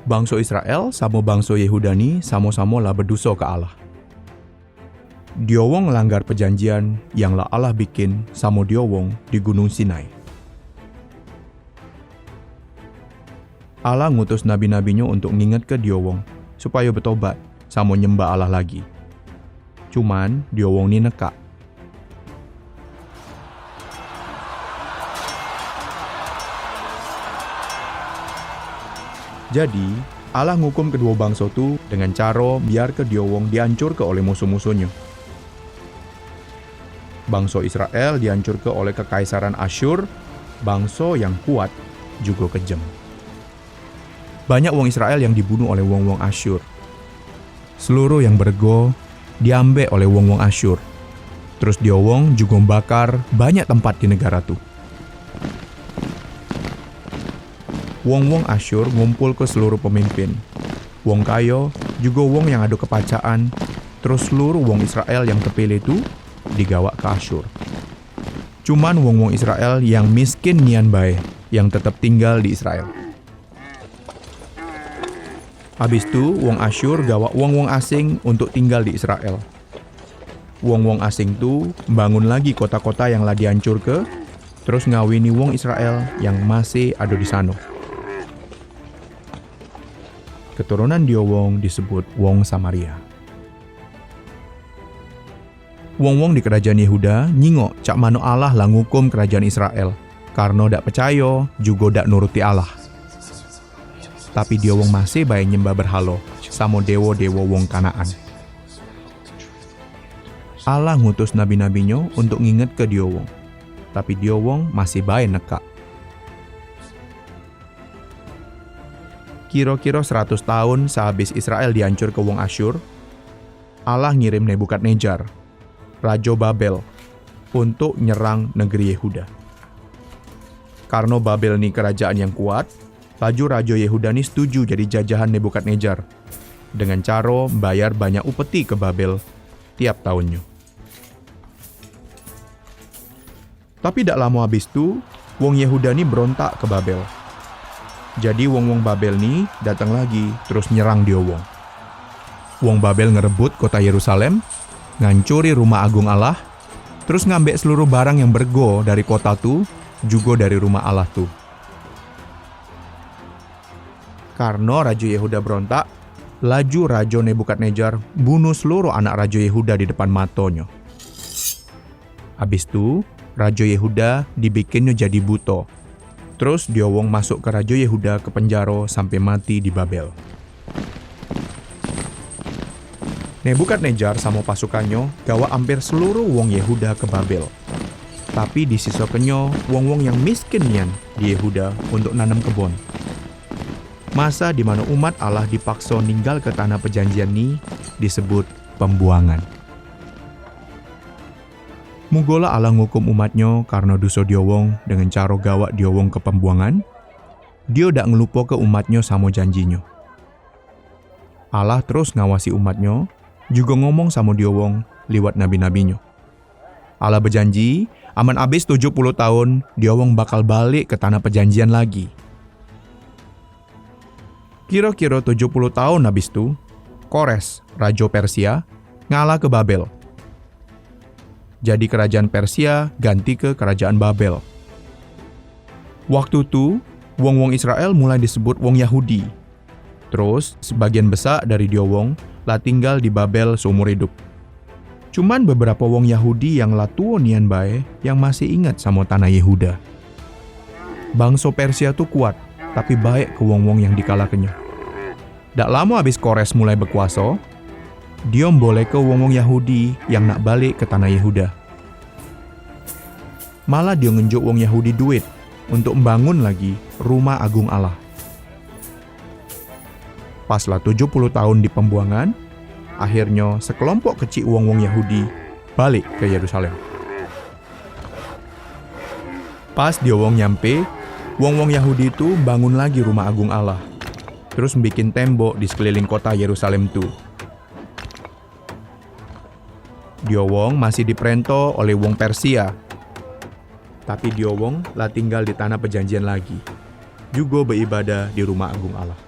Bangsa Israel sama bangsa Yehuda ni sama-sama lah berdosa ke Allah. Dia wong ngelanggar perjanjian yang lah Allah bikin sama dia wong di Gunung Sinai. Allah ngutus nabi-nabinya untuk nginget ke dia wong supaya bertobat sama nyembah Allah lagi. Cuman dia wong ni nekak. Jadi, Allah ngukum kedua bangsa tu dengan cara biar ke dia wong dihancur ke oleh musuh-musuhnya. Bangsa Israel dihancur ke oleh kekaisaran Asyur, bangsa yang kuat juga kejam. Banyak wong Israel yang dibunuh oleh wong-wong Asyur. Seluruh yang bergo diambil oleh wong-wong Asyur. Terus dia wong juga membakar banyak tempat di negara tu. Wong-wong Asyur ngumpul ke seluruh pemimpin. Wong kaya, juga wong yang ada kepacaan, terus seluruh wong Israel yang terpilih itu digawak ke Asyur. Cuman wong-wong Israel yang miskin nian bae, yang tetap tinggal di Israel. Habis itu, wong Asyur gawak wong-wong asing untuk tinggal di Israel. Wong-wong asing tu bangun lagi kota-kota yang lah dihancur ke, terus ngawini wong Israel yang masih ada di sana. Keturunan dia wong disebut wong Samaria. Wong-wong di kerajaan Yehuda nyingok cak mano Allah lah ngukum kerajaan Israel karena dak percaya juga dak nuruti Allah. Tapi dia wong masih bae nyembah berhala sama dewa-dewa wong Kanaan. Allah ngutus nabi-nabinya untuk nginget ke dia wong. Tapi dia wong masih bae nekak. Kira-kira 100 tahun sehabis Israel dihancur ke wong Asyur, Allah ngirim Nebukadnezar, Raja Babel, untuk nyerang negeri Yehuda. Karena Babel ni kerajaan yang kuat, laju Raja Yehuda ni setuju jadi jajahan Nebukadnezar, dengan cara bayar banyak upeti ke Babel tiap tahunnya. Tapi tak lama habis tu, wong Yehuda ni berontak ke Babel. Jadi wong-wong Babel ni datang lagi terus nyerang dia wong. Wong Babel ngerebut kota Yerusalem, ngancuri rumah agung Allah, terus ngambil seluruh barang yang bergo dari kota tu, juga dari rumah Allah tu. Karena Raja Yehuda berontak, laju Raja Nebukadnezar bunuh seluruh anak Raja Yehuda di depan matanya. Habis tu, Raja Yehuda dibikinnya jadi buta. Terus dia wong masuk ke Raja Yehuda ke penjara sampai mati di Babel. Nebukadnezar sama pasukannya gawa hampir seluruh wong Yehuda ke Babel. Tapi disisakannya wong-wong yang miskin nian di Yehuda untuk nanam kebun. Masa di mana umat Allah dipaksa ninggal ke tanah perjanjian ni disebut pembuangan. Mugola Allah ngukum umatnya karena dosa dia wong dengan cara gawak dia wong ke pembuangan. Dia dak ngelupa ke umatnya sama janjinya. Allah terus ngawasi umatnya, juga ngomong sama dia wong liwat nabi-nabinya. Allah berjanji, aman abis 70 tahun, dia wong bakal balik ke tanah perjanjian lagi. Kira-kira 70 tahun habis tu, Kores, Raja Persia, ngalah ke Babel. Jadi kerajaan Persia ganti ke kerajaan Babel. Waktu itu, wong-wong Israel mulai disebut wong Yahudi. Terus, sebagian besar dari dia wong lah tinggal di Babel seumur hidup. Cuman beberapa wong Yahudi yang lah tua nian bae yang masih ingat sama tanah Yehuda. Bangsa Persia tuh kuat, tapi baik ke wong-wong yang dikalahkannya. Dak lama habis Kores mulai berkuasa, dia boleh ke wong-wong Yahudi yang nak balik ke tanah Yehuda. Malah dia ngenjuk wong Yahudi duit untuk membangun lagi rumah agung Allah. Paslah 70 tahun di pembuangan, akhirnya sekelompok kecil wong-wong Yahudi balik ke Yerusalem. Pas dia wong nyampe, wong-wong Yahudi itu bangun lagi rumah agung Allah, terus bikin tembok di sekeliling kota Yerusalem tu. Dia wong masih diperintah oleh wong Persia. Tapi dia wong lah tinggal di tanah perjanjian lagi. Juga beribadah di rumah agung Allah.